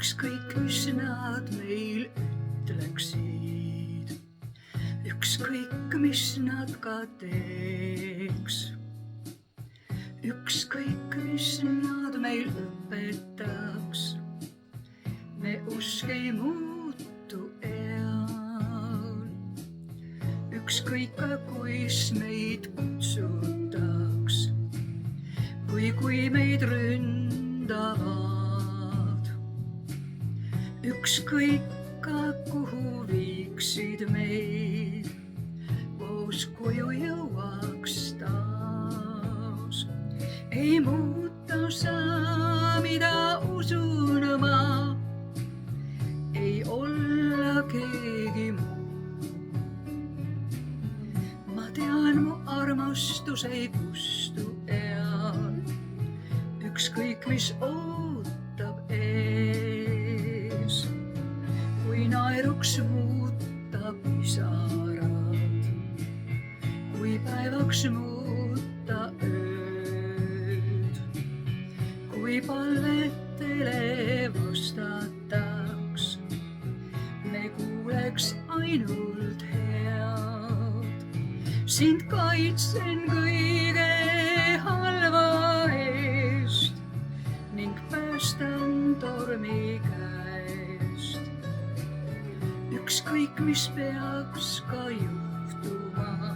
ükskõik, mis nad meil ütleksid, ükskõik, mis nad ka teeks, ükskõik, mis nad meil õpetaks, me usk ei muutu eal. Ükskõik, kuis meid kutsutaks või kui meid ründavad, ükskõik, kuhu viiksid meid, koos koju jõuaks taas. Ei muuta sa, mida usun ma, ei olla keegi muu. Ma tean, mu armastus ei kustu eal, ükskõik, mis ootab ees. Kui naeruks muuta pisarad, kui päevaks muuta ööd, kui palvetele vastataks, me kuuleks ainult head. Sind kaitsen kõige halva eest ning päästan tormi käest. Ükskõik, mis peaks ka juhtuma,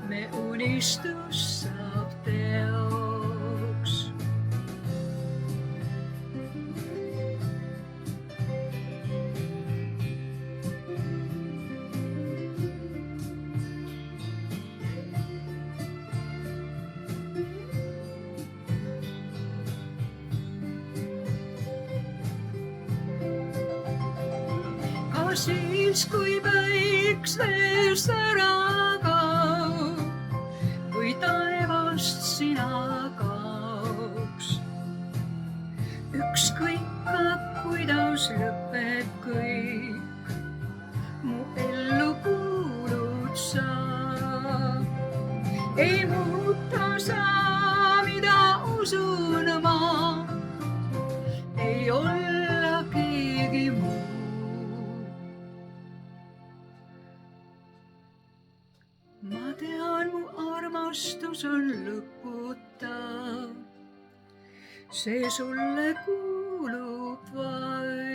me unistus saab teoks. Siis, kui päikses ära kaob või taevast sina kaoks, ükskõik, kuidas lõpeb kõik, mu ellu kuulud sa. Ei muuta sa, mida usun ma, ei olla keegi muu. Ma tean, mu armastus on lõputa, see sulle kuulub vaid.